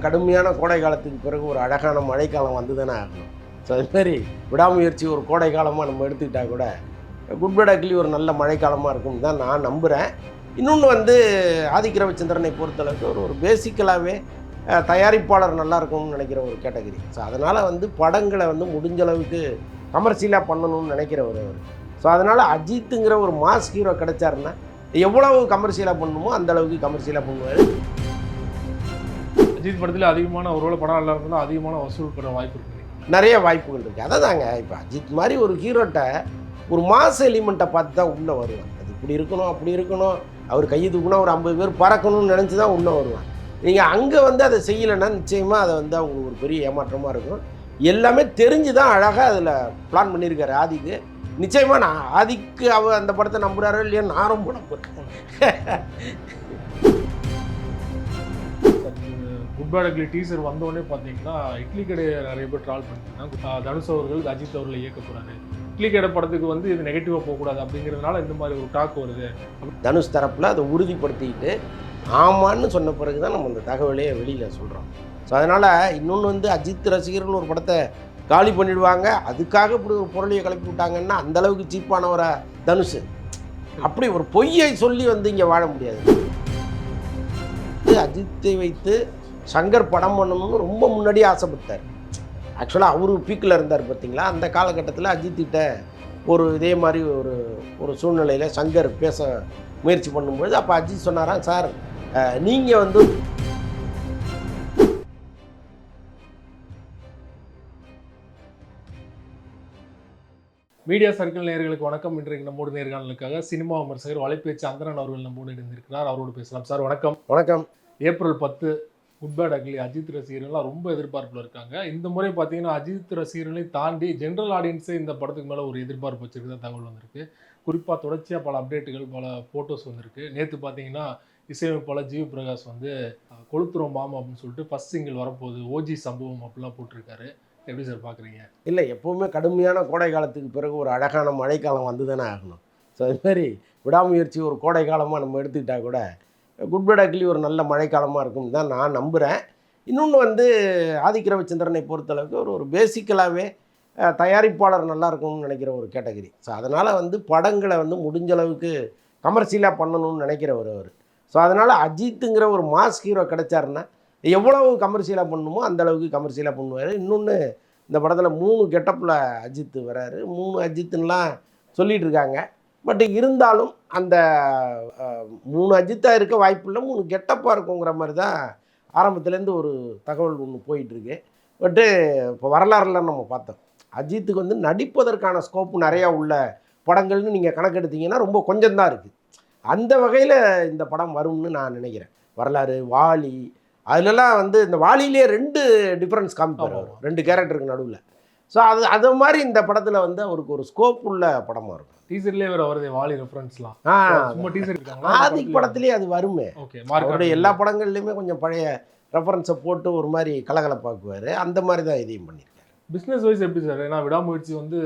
கடுமையான கோடை காலத்துக்கு பிறகு ஒரு அழகான மழைக்காலம் வந்து தானே ஆகணும். ஸோ அதுமாரி விடாமுயற்சி ஒரு கோடை காலமாக நம்ம எடுத்துக்கிட்டால் கூட குட் பேட் அக்லி ஒரு நல்ல மழைக்காலமாக இருக்கும்னு தான் நான் நம்புகிறேன். இன்னொன்று வந்து ஆதிக்க ரவிச்சந்திரனை பொறுத்தளவுக்கு ஒரு பேசிக்கலாகவே தயாரிப்பாளர் நல்லா இருக்கும்னு நினைக்கிற ஒரு கேட்டகரி. ஸோ அதனால் வந்து படங்களை வந்து முடிஞ்ச அளவுக்கு கமர்ஷியலாக பண்ணணும்னு நினைக்கிறவர் அவர். ஸோ அதனால் அஜித்துங்கிற ஒரு மாஸ் ஹீரோ கிடைச்சாருன்னா எவ்வளவு கமர்ஷியலாக பண்ணணுமோ அந்த அளவுக்கு கமர்ஷியலாக பண்ணுவார். அஜித் படத்தில் அதிகமான ஒருவேளை படம் நல்லா இருந்தாலும் அதிகமான வசூல் பெற வாய்ப்பு இருக்குது, நிறைய வாய்ப்புகள் இருக்குது. அதை தாங்க இப்போ அஜித் மாதிரி ஒரு ஹீரோட்ட ஒரு மாஸ் எலிமெண்ட்டை பார்த்து தான் உள்ளே வருவான். அது இப்படி இருக்கணும் அப்படி இருக்கணும், அவர் கையை தூக்கணும் ஒரு 50 பேர் பறக்கணும்னு நினச்சி தான் உள்ளே வருவான். நீங்கள் அங்கே வந்து அதை செய்யலைன்னா நிச்சயமாக அதை வந்து அவங்களுக்கு ஒரு பெரிய ஏமாற்றமாக இருக்கும். எல்லாமே தெரிஞ்சு தான் அழகாக அதில் பிளான் பண்ணியிருக்காரு ஆதிக்கு. நிச்சயமாக நான் ஆதிக்கு அந்த படத்தை நம்புகிறாரோ இல்லையா, நான் ரொம்ப நம்புகிறேன். குட் பேட் அக்லி டீசர் வந்தோடனே பார்த்தீங்கன்னா இட்லி கடையை நிறைய பேர் ட்ரால் பண்ணிட்டாங்கன்னா தனுஷ் அவர்கள் அஜித் அவர்களை இயக்க போகிறாரு, இட்லி கடை படத்துக்கு வந்து இது நெகட்டிவாக போகக்கூடாது அப்படிங்கிறதுனால இந்த மாதிரி ஒரு டாக் வருது. தனுஷ் தரப்பில் அதை உறுதிப்படுத்திக்கிட்டு ஆமான்னு சொன்ன பிறகு தான் நம்ம அந்த தகவலையே வெளியில் சொல்கிறோம். ஸோ அதனால் இன்னொன்று வந்து அஜித் ரசிகர்கள் ஒரு படத்தை காலி பண்ணிவிடுவாங்க, அதுக்காக இப்படி ஒரு பொருளையை கிளப்பி விட்டாங்கன்னா அந்தளவுக்கு சீப்பானவரை தனுஷ் அப்படி ஒரு பொய்யை சொல்லி வந்து இங்கே வாழ முடியாது. அஜித்தை வைத்து சங்கர் படம் பண்ணணும்னு ரொம்ப முன்னாடியே ஆசைப்பட்டார். ஆக்சுவலாக அவரு பீக்கில் இருந்தார் பார்த்தீங்களா, அந்த காலகட்டத்தில் அஜித்திட்ட ஒரு இதே மாதிரி ஒரு சூழ்நிலையில் சங்கர் பேச முயற்சி பண்ணும்பொழுது அப்போ அஜித் சொன்னாராம், சார் நீங்கள் வந்து மீடியா சர்க்கிள் நேயர்களுக்கு வணக்கம். இன்றைக்கு நம்மோடு நேர்காணலுக்காக சினிமா விமர்சகர் வலைப்பேச்சு அந்தரன் அவர்கள் நம்மோடு இருந்திருக்கிறார். அவரோடு பேசலாம். சார் வணக்கம். வணக்கம். April 10 good bad ugly Ajith ரசிகர்கள்லாம் ரொம்ப எதிர்பார்ப்பில் இருக்காங்க. இந்த முறை பார்த்தீங்கன்னா அஜித் ரசிகர்களை தாண்டி ஜென்ரல் ஆடியன்ஸே இந்த படத்துக்கு மேலே ஒரு எதிர்பார்ப்பு வச்சுருக்க தகவல் வந்திருக்கு. குறிப்பாக தொடர்ச்சியாக பல அப்டேட்டுகள் பல ஃபோட்டோஸ் வந்திருக்கு. நேற்று பார்த்தீங்கன்னா இசையமைப்பாளர் ஜிவி பிரகாஷ் வந்து கொளுத்துறோம் மாமா அப்படின்னு சொல்லிட்டு ஃபஸ்ட் சிங்கிள் வரப்போகுது, ஓஜி சம்பவம் அப்படிலாம் போட்டிருக்காரு. எப்படி சார் பார்க்குறீங்க? இல்லை, எப்போவுமே கடுமையான கோடை காலத்துக்கு பிறகு ஒரு அழகான மழைக்காலம் வந்து தானே ஆகணும். ஸோ அதுமாரி விடாமுயற்சி ஒரு கோடை காலமாக நம்ம எடுத்துக்கிட்டால் கூட குட் பேட் அக்லி ஒரு நல்ல மழைக்காலமாக இருக்கும்னு தான் நான் நம்புகிறேன். இன்னொன்று வந்து ஆதிக்க ரவிச்சந்திரனை பொறுத்தளவுக்கு ஒரு பேசிக்கலாகவே தயாரிப்பாளர் நல்லா இருக்கும்னு நினைக்கிற ஒரு கேட்டகரி. ஸோ அதனால் வந்து படங்களை வந்து முடிஞ்ச அளவுக்கு கமர்ஷியலாக பண்ணணும்னு நினைக்கிறவர் அவர். ஸோ அதனால் அஜித்துங்கிற ஒரு மாஸ் ஹீரோ கிடைச்சாருன்னா எவ்வளவு கமர்ஷியலாக பண்ணணுமோ அந்தளவுக்கு கமர்ஷியலாக பண்ணுவார். இன்னொன்று இந்த படத்தில் 3 கெட்டப்பில் அஜித் வராரு. 3 அஜித்துன்னெலாம் சொல்லிகிட்டு இருக்காங்க. பட் இருந்தாலும் அந்த 3 அஜித்தாக இருக்க வாய்ப்பில்லை, 3 கெட்டப்பாக இருக்குங்கிற மாதிரி தான் ஆரம்பத்துலேருந்து ஒரு தகவல் ஒன்று போயிட்டுருக்கு. பட்டு இப்போ வரலாறுலாம் நம்ம பார்த்தோம், அஜித்துக்கு வந்து நடிப்பதற்கான ஸ்கோப்பு நிறையா உள்ள படங்கள்னு நீங்கள் கணக்கெடுத்தீங்கன்னா ரொம்ப கொஞ்சம்தான் இருக்குது. அந்த வகையில் இந்த படம் வரும்னு நான் நினைக்கிறேன். வரலாறு, வாலி, அதிலெல்லாம் வந்து இந்த வாலியிலே 2 டிஃப்ரென்ஸ் காமிப்பார் அவர், 2 கேரக்டருக்கு நடுவில். ஸோ அது மாதிரி இந்த படத்தில் வந்து அவருக்கு ஒரு ஸ்கோப் உள்ள படமாக இருக்கும். டீசர்லேயே வேறு வருது வாலி ரெஃபரன்ஸ்லாம். சும்மா டீசர் ஆதிக் படத்துலேயே அது வருமே. அவருடைய எல்லா படங்கள்லையுமே கொஞ்சம் பழைய ரெஃபரன்ஸை போட்டு ஒரு மாதிரி கலகலப்பாக்குவார். அந்த மாதிரி தான் இதையும் பண்ணியிருக்காரு. பிஸ்னஸ் வைஸ் எப்படி சார்? ஏன்னா விடாமுயற்சி வந்து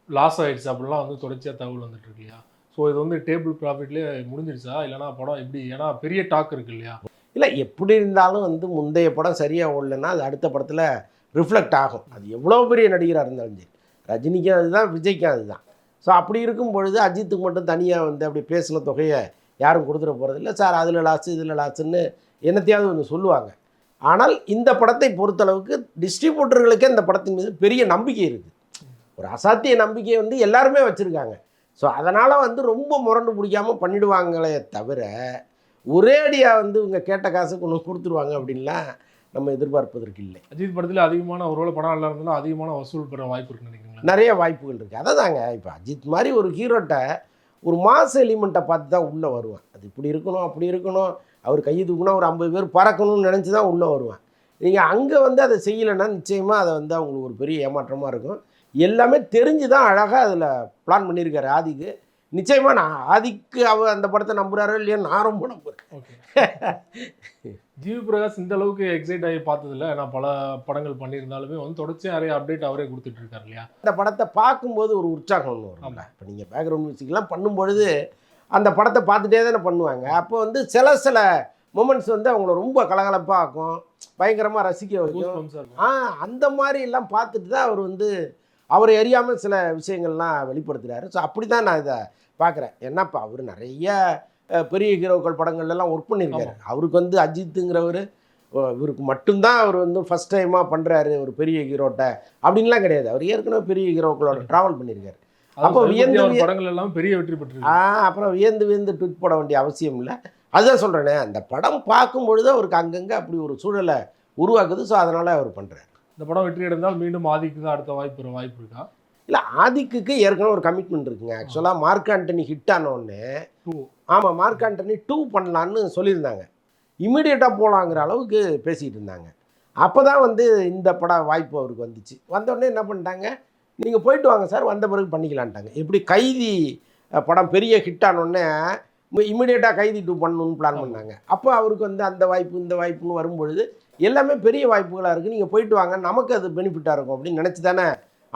லாஸ் ஆகிடுச்சு அப்படிலாம் வந்து தொடர்ச்சியாக தகவல் வந்துட்டு இருக்கு இல்லையா? ஸோ இது வந்து டேபிள் ப்ராஃபிட்லேயே முடிஞ்சிடுச்சா இல்லைனா படம் எப்படி? ஏன்னா பெரிய டாக் இருக்குது இல்லையா? இல்லை, எப்படி இருந்தாலும் வந்து முந்தைய படம் சரியாக ஓடலைன்னா அது அடுத்த படத்தில் ரிஃப்ளெக்ட் ஆகும். அது எவ்வளோ பெரிய நடிகராக இருந்தாலும் சரி, ரஜினிக்கும் அதுதான், விஜய்க்கும் அதுதான். ஸோ அப்படி இருக்கும் பொழுது அஜித்துக்கு மட்டும் தனியாக வந்து அப்படி பேசின தொகையை யாரும் கொடுத்துட போகிறதில்ல. சார் அதில் லாஸு இதில் லாஸுன்னு என்னத்தையாவது ஒன்று சொல்லுவாங்க. ஆனால் இந்த படத்தை பொறுத்தளவுக்கு டிஸ்ட்ரிபியூட்டர்களுக்கே இந்த படத்தின் மீது பெரிய நம்பிக்கை இருக்குது. ஒரு அசாத்திய நம்பிக்கையை வந்து எல்லாருமே வச்சுருக்காங்க. ஸோ அதனால் வந்து ரொம்ப முரண்டு பிடிக்காமல் பண்ணிவிடுவாங்களே தவிர ஒரே அடியாக வந்து இவங்க கேட்ட காசுக்கு ஒன்று கொடுத்துருவாங்க அப்படின்லாம் நம்ம எதிர்பார்ப்பதற்கு இல்லை. அஜித் படத்தில் அதிகமான ஒருவேளை படம் நல்லா இருந்தாலும் அதிகமான வசூல் பெற வாய்ப்பு இருக்குன்னு நினைக்கிறீங்களா? நிறைய வாய்ப்புகள் இருக்குது. அதை தாங்க இப்போ அஜித் மாதிரி ஒரு ஹீரோட்ட ஒரு மாஸ் எலிமெண்ட்டை பார்த்து தான் உள்ளே வருவான். அது இப்படி இருக்கணும் அப்படி இருக்கணும், அவர் கையை தூக்கணும் ஒரு 50 பேர் பறக்கணும்னு நினச்சி தான் உள்ளே வருவான். நீங்கள் அங்கே வந்து அதை செய்யலைன்னா நிச்சயமாக அதை வந்து அவங்களுக்கு ஒரு பெரிய ஏமாற்றமாக இருக்கும். எல்லாமே தெரிஞ்சு தான் அழகாக அதில் பிளான் பண்ணியிருக்காரு ஆதிக்கு. நிச்சயமாக நான் ஆதிக்கு அந்த படத்தை நம்புகிறாரோ இல்லையா, நான் ரொம்ப நம்புகிறேன். ஓகே. ஜிவி பிரகாஷ் இந்த அளவுக்கு எக்ஸைட் ஆகி பார்த்ததில்ல. நான் பல படங்கள் பண்ணியிருந்தாலுமே வந்து தொடர்ச்சியாக நிறைய அப்டேட் அவரே கொடுத்துட்டு இருக்காரு இல்லையா? அந்த படத்தை பார்க்கும்போது ஒரு உற்சாகம் ஒன்று வரும்ல. இப்போ நீங்கள் பேக்ரவுண்ட் மியூசிக்லாம் பண்ணும்பொழுது அந்த படத்தை பார்த்துட்டே தானே பண்ணுவாங்க. அப்போ வந்து சில மொமெண்ட்ஸ் வந்து அவங்கள ரொம்ப கலகலப்பாக ஆக்கும். பயங்கரமாக ரசிக்க வைக்கும். Goosebumps ஆ இருக்கும். அந்த மாதிரி எல்லாம் பார்த்துட்டு தான் அவர் வந்து அவர் அறியாமல் சில விஷயங்கள்லாம் வெளிப்படுத்துகிறாரு. ஸோ அப்படி தான் நான் இதை பார்க்குறேன். ஏன்னா இப்போ அவர் நிறைய பெரிய ஹீரோக்கள் படங்கள்லாம் ஒர்க் பண்ணியிருக்காரு. அவருக்கு வந்து அஜித்துங்கிறவர் இவருக்கு மட்டும்தான் அவர் வந்து ஃபஸ்ட் டைமாக பண்ணுறாரு ஒரு பெரிய ஹீரோட்ட அப்படின்லாம் கிடையாது. அவர் ஏற்கனவே பெரிய ஹீரோக்களோட ட்ராவல் பண்ணியிருக்காரு. அப்போ வியந்து படங்கள் எல்லாம் பெரிய வெற்றி பெற்று அப்புறம் வியந்து வியந்து ட்விட் போட வேண்டிய அவசியம் இல்லை. அதுதான் சொல்கிறேனே, அந்த படம் பார்க்கும்பொழுது அவருக்கு அங்கங்கே அப்படி ஒரு சூழலை உருவாக்குது. ஸோ அதனால் அவர் பண்ணுறாரு. இந்த படம் வெற்றி அடைந்தால் மீண்டும் ஆதிக்கு தான் அடுத்த வாய்ப்பு இருக்கா? இல்லை, ஆதிக்கு ஏற்கனவே ஒரு கமிட்மெண்ட் இருக்குங்க. ஆக்சுவலாக மார்க் ஆண்டனி ஹிட் ஆனோடனே 2 ஆமாம் மார்க் ஆண்டனி 2 பண்ணலான்னு சொல்லியிருந்தாங்க. இம்மிடியேட்டாக போகலாங்கிற அளவுக்கு பேசிகிட்டு இருந்தாங்க. அப்போ தான் வந்து இந்த பட வாய்ப்பு அவருக்கு வந்துச்சு. வந்தோடனே என்ன பண்ணிட்டாங்க, நீங்கள் போயிட்டு வாங்க சார், வந்த பிறகு பண்ணிக்கலான்ட்டாங்க. எப்படி கைதி படம் பெரிய ஹிட் ஆனோடனே இம்மிடியேட்டாக கைதி 2 பண்ணணும்னு பிளான் பண்ணாங்க. அப்போ அவருக்கு வந்து அந்த வாய்ப்பு இந்த வாய்ப்புன்னு வரும்பொழுது எல்லாமே பெரிய வாய்ப்புகளாக இருக்குது, நீங்கள் போயிட்டு வாங்க, நமக்கு அது பெனிஃபிட்டாக இருக்கும் அப்படின்னு நினச்சி தானே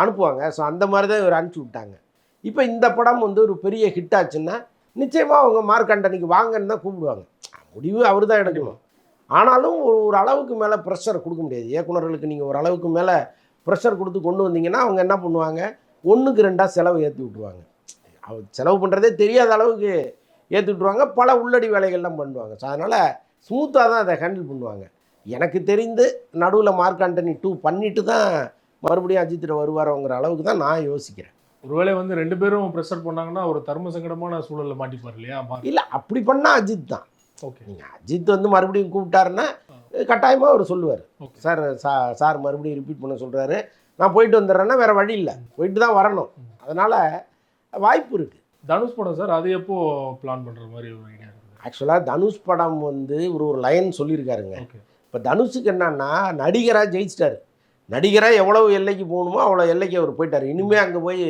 அனுப்புவாங்க. ஸோ அந்த மாதிரி தான் இவர் அனுப்பிச்சி விட்டாங்க. இப்போ இந்த படம் வந்து ஒரு பெரிய ஹிட் ஆச்சுன்னா நிச்சயமாக அவங்க மார்க் ஆண்டனிக்கு வாங்கன்னு தான் கூப்பிடுவாங்க. முடிவு அவர் தான் எடுக்கணும். ஆனாலும் ஒரு அளவுக்கு மேலே ப்ரெஷர் கொடுக்க முடியாது. இயக்குநர்களுக்கு நீங்கள் ஒரு அளவுக்கு மேலே ப்ரெஷர் கொடுத்து கொண்டு வந்தீங்கன்னா அவங்க என்ன பண்ணுவாங்க, 1க்கு 2 செலவு ஏற்றி விட்ருவாங்க. அவர் செலவு பண்ணுறதே தெரியாத அளவுக்கு ஏற்றி விட்ருவாங்க. பல உள்ளடி வேலைகள்லாம் பண்ணுவாங்க. ஸோ அதனால் ஸ்மூத்தாக தான் அதை ஹேண்டில் பண்ணுவாங்க. எனக்கு தெரிந்து நடுவில் மார்க் ஆண்டனி 2 பண்ணிட்டு தான் மறுபடியும் அஜித்திட்ட வருவாரோங்கிற அளவுக்கு தான் நான் யோசிக்கிறேன். ஒருவேளை வந்து 2 பேரும் ப்ரெஷர் பண்ணாங்கன்னா ஒரு தர்ம சங்கடமான சூழலில் மாட்டிப்பார் இல்லையா? இல்லை, அப்படி பண்ணால் அஜித் தான். ஓகே, நீங்கள் அஜித் வந்து மறுபடியும் கூப்பிட்டாருன்னா கட்டாயமாக அவர் சொல்லுவார், சார் சார் மறுபடியும் ரிப்பீட் பண்ண சொல்கிறாரு, நான் போயிட்டு வந்துடுறேன்னா வேறு வழி இல்லை, போயிட்டு தான் வரணும். அதனால் வாய்ப்பு இருக்குது. தனுஷ் படம் சார், அது எப்போ பிளான் பண்ணுற மாதிரி ஒரு ஐடியா இருக்குது? ஆக்சுவலாக தனுஷ் படம் வந்து ஒரு லைன் சொல்லியிருக்காருங்க. இப்போ தனுஷுக்கு என்னன்னா, நடிகராக ஜெயிச்சிட்டாரு. நடிகராக எவ்வளவு எல்லைக்கு போகணுமோ அவ்வளோ எல்லைக்கு அவர் போயிட்டார். இனிமேல் அங்கே போய்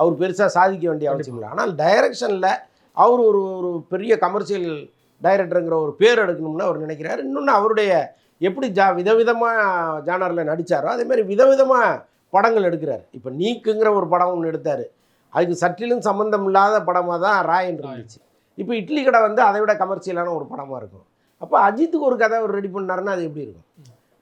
அவர் பெருசாக சாதிக்க வேண்டிய அவசியம் இல்லை. ஆனால் டைரக்ஷனில் அவர் ஒரு பெரிய கமர்ஷியல் டைரக்டருங்கிற ஒரு பேர் எடுக்கணும்னு அவர் நினைக்கிறார். இன்னொன்று அவருடைய எப்படி விதவிதமாக ஜானரில் நடித்தாரோ அதேமாதிரி விதவிதமாக படங்கள் எடுக்கிறார். இப்போ நீக்குங்கிற ஒரு படம் ஒன்று எடுத்தார். அதுக்கு சற்றிலும் சம்மந்தம் இல்லாத படமாக தான் ராயன் இருந்துச்சு. இப்போ இட்லி கடை வந்து அதை விட கமர்ஷியலான ஒரு படமாக இருக்கும். அப்போ அஜித்துக்கு ஒரு கதை அவர் ரெடி பண்ணாருன்னா அது எப்படி இருக்கும்?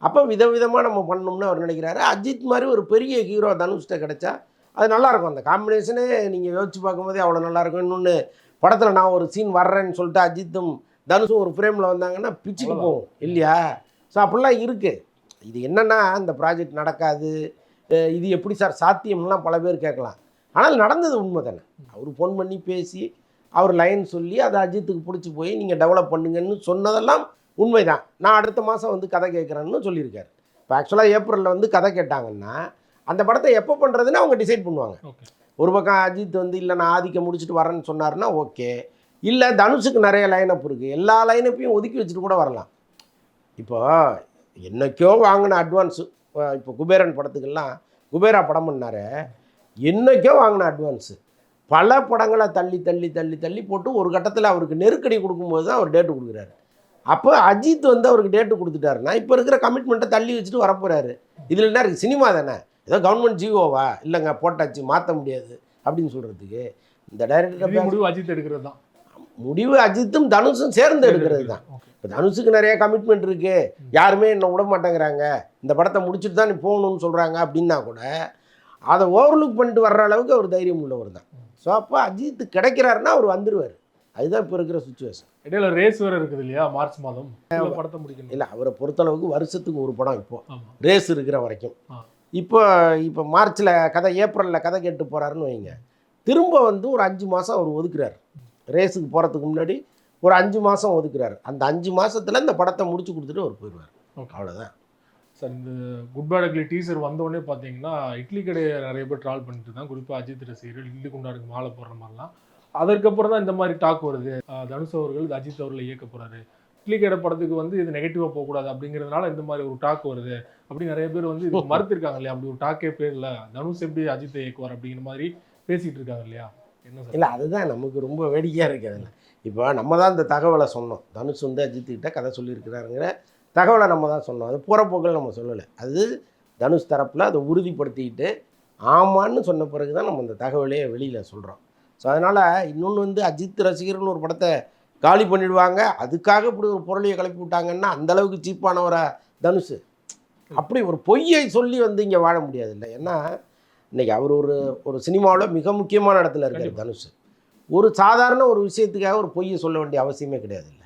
அப்போ விதவிதமாக நம்ம பண்ணணும்னு அவர் நினைக்கிறாரு. அஜித் மாதிரி ஒரு பெரிய ஹீரோ தனுஷ்கிட்ட கிடைச்சா அது நல்லாயிருக்கும். அந்த காம்பினேஷனே நீங்கள் யோசிச்சு பார்க்கும்போதே அவ்வளோ நல்லாயிருக்கும். இன்னொன்று படத்தில் நான் ஒரு சீன் வர்றேன்னு சொல்லிட்டு அஜித்தும் தனுஷும் ஒரு ஃப்ரேமில் வந்தாங்கன்னா பிச்சுக்கு போகும் இல்லையா? ஸோ அப்படிலாம் இருக்குது. இது என்னென்னா இந்த ப்ராஜெக்ட் நடக்காது, இது எப்படி சார் சாத்தியம்லாம் பல பேர் கேட்கலாம். ஆனால் நடந்தது உண்மை தானே. அவர் ஃபோன் பண்ணி பேசி அவர் லைன் சொல்லி அதை அஜித்துக்கு பிடிச்சி போய் நீங்கள் டெவலப் பண்ணுங்கன்னு சொன்னதெல்லாம் உண்மை தான். நான் அடுத்த மாதம் வந்து கதை கேட்குறேன்னு சொல்லியிருக்காரு. இப்போ ஆக்சுவலாக ஏப்ரலில் வந்து கதை கேட்டாங்கன்னா அந்த படத்தை எப்போ பண்ணுறதுன்னு அவங்க டிசைட் பண்ணுவாங்க. ஒரு பக்கம் அஜித் வந்து இல்லை நான் ஆதிக்க முடிச்சுட்டு வரேன்னு சொன்னார்னா ஓகே, இல்லை தனுஷுக்கு நிறைய லைனப் இருக்குது, எல்லா லைனப்பையும் ஒதுக்கி வச்சுட்டு கூட வரலாம். இப்போ என்னைக்கோ வாங்கின அட்வான்ஸு, இப்போ குபேரன் படத்துக்கெல்லாம் குபேரா படம் பண்ணார், என்னைக்கோ வாங்கின அட்வான்ஸு பல படங்களை தள்ளி தள்ளி தள்ளி தள்ளி போட்டு ஒரு கட்டத்தில் அவருக்கு நெருக்கடி கொடுக்கும்போது தான் அவர் டேட்டு கொடுக்குறாரு. அப்போ அஜித் வந்து அவருக்கு டேட்டு கொடுத்துட்டாருன்னா இப்போ இருக்கிற கமிட்மெண்ட்டை தள்ளி வச்சுட்டு வரப்போகிறாரு. இதில் என்ன இருக்குது, சினிமா தானே, ஏதோ கவர்மெண்ட் ஜிஓவா இல்லைங்க போட்டாச்சு மாற்ற முடியாது அப்படின்னு சொல்கிறதுக்கு இந்த டைரக்டர் முடிவு அஜித் எடுக்கிறது தான். முடிவு அஜித்தும் தனுஷும் சேர்ந்து எடுக்கிறது தான். இப்போ தனுஷுக்கு நிறைய கமிட்மெண்ட் இருக்குது, யாருமே என்னை விட மாட்டேங்கிறாங்க, இந்த படத்தை முடிச்சுட்டு தான் நீ போகணும்னு சொல்கிறாங்க அப்படின்னா கூட அதை ஓவர்லுக் பண்ணிட்டு வர்ற அளவுக்கு அவர் தைரியம் உள்ளவர் தான். ஸோ அப்போ அஜித் கிடைக்கிறாருன்னா அவர் வந்துடுவார். அதுதான் இப்போ இருக்கிற சுச்சுவேஷன். இடையில ரேஸ் வேறு இருக்குது இல்லையா, மார்ச் மாதம் படத்தை முடிக்கணும். இல்லை, அவரை பொறுத்தளவுக்கு வருஷத்துக்கு ஒரு படம் இப்போ ரேஸ் இருக்கிற வரைக்கும். இப்போ மார்ச்சில் கதை, ஏப்ரலில் கதை கேட்டு போகிறாருன்னு வைங்க, திரும்ப வந்து ஒரு 5 மாதம் அவர் ஒதுக்குறாரு. ரேஸுக்கு போகிறதுக்கு முன்னாடி ஒரு 5 மாதம் ஒதுக்குறாரு. அந்த 5 மாதத்தில் இந்த படத்தை முடிச்சு கொடுத்துட்டு அவர் போயிடுவார். அவ்வளோதான் சார். இந்த குட் பேட் அக்லி டீசர் வந்தோடனே பார்த்தீங்கன்னா இட்லி கடையை நிறைய பேர் ட்ரால் பண்ணிட்டு தான், குறிப்பாக அஜித் ரசிகர்கள் இட்லி குண்டாருக்கு மாலை போடுற மாதிரிலாம். அதற்கப்புறம் தான் இந்த மாதிரி டாக் வருது, தனுஷ் அவர்கள் அஜித் அவர்களை இயக்க போகிறாரு, இட்லி கடை படத்துக்கு வந்து இது நெகட்டிவாக போகக்கூடாது அப்படிங்கிறதுனால இந்த மாதிரி ஒரு டாக் வருது அப்படி நிறைய பேர் வந்து இது மறுத்திருக்காங்க இல்லையா? அப்படி ஒரு டாக்கே பேர் இல்லை, தனுஷ் எப்படி அஜித்தை இயக்குவார் அப்படிங்கிற மாதிரி பேசிகிட்டு இருக்காங்க இல்லையா? என்ன சார்? இல்லை, அதுதான் நமக்கு ரொம்ப வேடிக்கையாக இருக்குது. இப்போ நம்ம தான் இந்த தகவலை சொன்னோம், தனுஷ் வந்து அஜித்துக்கிட்ட கதை சொல்லியிருக்கிறாருங்கிற தகவலை நம்ம தான் சொன்னோம். அது புறப்போக்கில் நம்ம சொல்லலை. அது தனுஷ் தரப்பில் அதை உறுதிப்படுத்திக்கிட்டு ஆமான்னு சொன்ன பிறகு தான் நம்ம இந்த தகவலையே வெளியில் சொல்கிறோம். ஸோ அதனால் இன்னொன்று வந்து அஜித் ரசிகர்கள் ஒரு படத்தை காலி பண்ணிவிடுவாங்க, அதுக்காக இப்படி ஒரு பொருளையை கிளப்பி விட்டாங்கன்னா அந்தளவுக்கு சீப்பானவரை தனுஷ். அப்படி ஒரு பொய்யை சொல்லி வந்து இங்கே வாழ முடியாது இல்லை. ஏன்னா இன்னைக்கு அவர் ஒரு சினிமாவில் மிக முக்கியமான இடத்துல இருக்கார் தனுஷ். ஒரு சாதாரண ஒரு விஷயத்துக்காக ஒரு பொய்யை சொல்ல வேண்டிய அவசியமே கிடையாது இல்லை.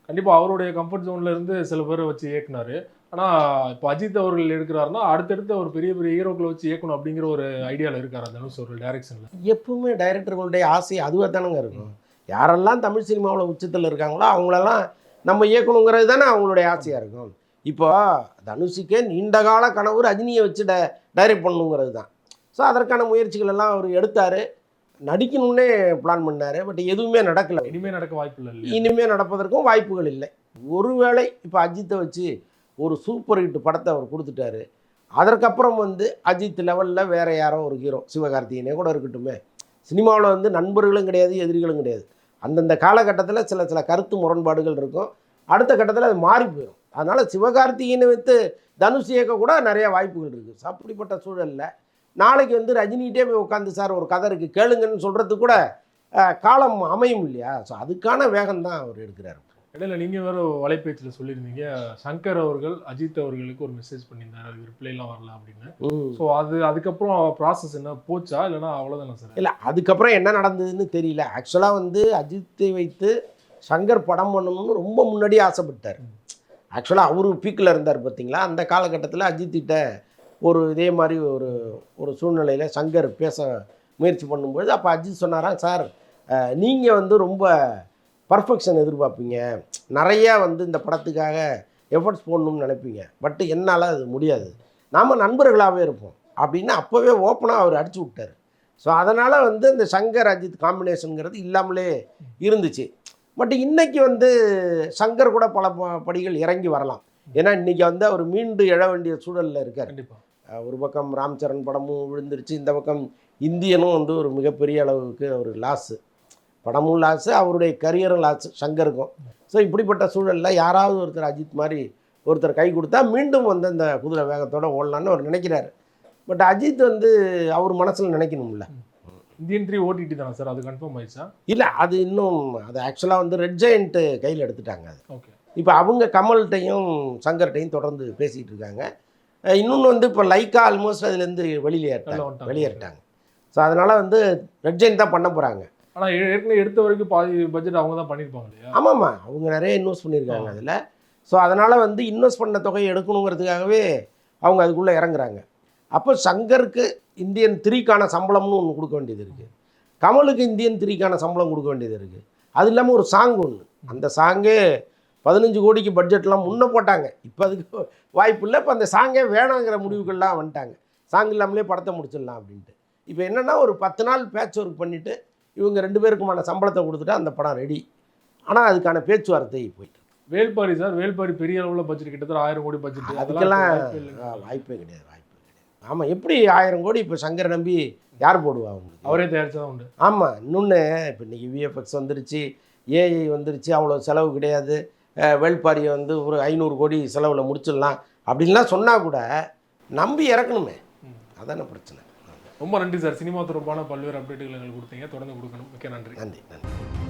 கண்டிப்பாக அவருடைய கம்ஃபர்ட் ஜோன்ல இருந்து சில பேரை வச்சு இயக்குனாரு. ஆனால் இப்போ அஜித் அவர்கள் எடுக்கிறாருன்னா அடுத்தடுத்த ஒரு பெரிய பெரிய ஹீரோக்களை வச்சு இயக்கணும் அப்படிங்கிற ஒரு ஐடியாவில் இருக்காரு தனுஷ் அவர்கள் டைரக்ஷனில். எப்பவுமே டைரக்டர்களுடைய ஆசை அதுவாக தானங்க இருக்கும். யாரெல்லாம் தமிழ் சினிமாவில் உச்சத்தில் இருக்காங்களோ அவங்களெல்லாம் நம்ம இயக்கணுங்கிறது தானே அவங்களுடைய ஆசையாக இருக்கும். இப்போ தனுஷுக்கே நீண்ட கால கனவு ரஜினியை வச்சு டைரக்ட் பண்ணணுங்கிறது தான். ஸோ அதற்கான முயற்சிகள் எல்லாம் அவர் எடுத்தார், நடிக்கணும்னே பிளான் பண்ணார். பட் எதுவுமே நடக்கலை. இனிமேல் நடக்க வாய்ப்பு இல்லை. இனிமேல் நடப்பதற்கும் வாய்ப்புகள் இல்லை. ஒருவேளை இப்போ அஜித்தை வச்சு ஒரு சூப்பர் ஹிட் படத்தை அவர் கொடுத்துட்டாரு. அதற்கப்புறம் வந்து அஜித் லெவலில் வேறு யாரோ ஒரு ஹீரோ, சிவகார்த்திகேயனே கூட இருக்கட்டுமே, சினிமாவில் வந்து நண்பர்களும் கிடையாது எதிரிகளும் கிடையாது. அந்தந்த காலகட்டத்தில் சில கருத்து முரண்பாடுகள் இருக்கும். அடுத்த கட்டத்தில் அது மாறி போயிடும். அதனால் சிவகார்த்திகேயனை வைத்து தனுஷ் இயக்க கூட நிறைய வாய்ப்புகள் இருக்குது. அப்படிப்பட்ட சூழலில் நாளைக்கு வந்து ரஜினிகிட்டே போய் உட்காந்து சார் ஒரு கதை இருக்குது கேளுங்கன்னு சொல்கிறதுக்கு கூட காலம் அமையும் இல்லையா. ஸோ அதுக்கான வேகம் தான் அவர் எடுக்கிறார். இடையில நீங்கள் வேறு வலைபேச்சில் சொல்லியிருந்தீங்க, சங்கர் அவர்கள் அஜித் அவர்களுக்கு ஒரு மெசேஜ் பண்ணியிருந்தார், அது ரிப்ளைலாம் வரல அப்படின்னு. ஸோ அதுக்கப்புறம் ப்ராசஸ் என்ன போச்சா இல்லைனா அவ்வளோதானே சார்? இல்லை, அதுக்கப்புறம் என்ன நடந்ததுன்னு தெரியல. ஆக்சுவலாக வந்து அஜித்தை வைத்து சங்கர் படம் பண்ணணும்னு ரொம்ப முன்னாடியே ஆசைப்பட்டார். ஆக்சுவலாக அவரு பீக்கில் இருந்தார் பார்த்தீங்களா. அந்த காலகட்டத்தில் அஜித்திட்ட இதே மாதிரி ஒரு சூழ்நிலையில் சங்கர் பேச முயற்சி பண்ணும்பொழுது அப்போ அஜித் சொன்னாராம், சார் நீங்கள் வந்து ரொம்ப பர்ஃபெக்ஷன் எதிர்பார்ப்பீங்க, நிறையா வந்து இந்த படத்துக்காக எஃபர்ட்ஸ் போடணும்னு நினைப்பீங்க, பட் என்னால் அது முடியாது, நாம் நண்பர்களாகவே இருப்போம் அப்படின்னு அப்போவே ஓப்பனாக அவர் அடிச்சு விட்டார். ஸோ அதனால் வந்து இந்த சங்கர் அஜித் காம்பினேஷனுங்கிறது இல்லாமலே இருந்துச்சு. பட் இன்றைக்கி வந்து சங்கர் கூட பல படிகள் இறங்கி வரலாம். ஏன்னா இன்றைக்கி வந்து அவர் மீண்டு எழ வேண்டிய சூழலில் இருக்கார். கண்டிப்பாக ஒரு பக்கம் ராம் சரண் படமும் விழுந்துருச்சு, இந்த பக்கம் இந்தியனும் வந்து ஒரு மிகப்பெரிய அளவுக்கு ஒரு லாஸு, படமும் லாஸு, அவருடைய கரியரும் லாஸு சங்கருக்கும். ஸோ இப்படிப்பட்ட சூழலில் யாராவது ஒருத்தர் அஜித் மாதிரி ஒருத்தர் கை கொடுத்தா மீண்டும் வந்து அந்த குதிரை வேகத்தோடு ஓடலான்னு அவர் நினைக்கிறாரு. பட் அஜித் வந்து அவர் மனசில் நினைக்கணும்ல. இந்தியன் 3 ஓடிடி தானே சார், அது கன்ஃபார்ம் ஆயிடுச்சா? இல்லை, அது இன்னும் அது ஆக்சுவலாக வந்து ரெட் ஜெயண்ட் கையில் எடுத்துட்டாங்க. அது ஓகே. இப்போ அவங்க கமல்கிட்டையும் சங்கர்கிட்டையும் தொடர்ந்து பேசிகிட்டு இருக்காங்க. இன்னொன்று வந்து இப்போ லைக்கா ஆல்மோஸ்ட் அதுலேருந்து வெளியேறிட்டாங்க. ஸோ அதனால் வந்து ரெட் ஜெயண்ட் தான் பண்ண போகிறாங்க. ஆனால் ஏற்கனவே எடுத்த வரைக்கும் பாதி பட்ஜெட் அவங்க தான் பண்ணியிருப்பாங்க இல்லையா? ஆமாம்மா, அவங்க நிறைய இன்வெஸ்ட் பண்ணியிருக்காங்க அதில். ஸோ அதனால் வந்து இன்வெஸ்ட் பண்ண தொகையை எடுக்கணுங்கிறதுக்காகவே அவங்க அதுக்குள்ளே இறங்குறாங்க. அப்போ சங்கருக்கு இந்தியன் 3க்கான சம்பளம்னு ஒன்று கொடுக்க வேண்டியது இருக்குது, கமலுக்கு இந்தியன் 3க்கான சம்பளம் கொடுக்க வேண்டியது இருக்குது. அது இல்லாமல் ஒரு சாங் ஒன்று, அந்த சாங்கே 15 கோடிக்கு பட்ஜெட்லாம் முன்னே போட்டாங்க. இப்போ அதுக்கு வாய்ப்பு இல்லை. இப்போ அந்த சாங்கே வேணாங்கிற முடிவுகள்லாம் வந்துட்டாங்க. சாங் இல்லாமலே படத்தை முடிச்சிடலாம் அப்படின்ட்டு. இப்போ என்னென்னா ஒரு 10 நாள் பேட்ச் ஒர்க் பண்ணிவிட்டு இவங்க 2 பேருக்குமான சம்பளத்தை கொடுத்துட்டா அந்த படம் ரெடி. ஆனால் அதுக்கான பேச்சுவார்த்தை போயிட்டு. வேல்பாரி சார், வேல்பாரி பெரிய அளவில் பட்ஜெட், கிட்டத்தட்ட 1000 கோடி பட்ஜெட், அதுக்கெல்லாம் வாய்ப்பே கிடையாது. ஆமாம், எப்படி 1000 கோடி இப்போ சங்கரை நம்பி யார் போடுவா? அவங்களுக்கு அவரே தயாரிச்சதான் உண்டு. ஆமாம், இன்னொன்று இப்போ இன்றைக்கி விஎஃப்எக்ஸ் வந்துருச்சு, ஏஐ வந்துருச்சு, அவ்வளோ செலவு கிடையாது, வேல்பாரியை வந்து ஒரு 500 கோடி செலவில் முடிச்சிடலாம் அப்படின்லாம் சொன்னால் கூட நம்பி இறக்கணுமே, அதான பிரச்சனை. ரொம்ப நன்றி சார், சினிமா தொடர்பான பல்வேறு அப்டேட்டுகள் எங்களுக்கு கொடுத்தீங்க, தொடர்ந்து கொடுக்கணும். மிக்க நன்றி. நன்றி.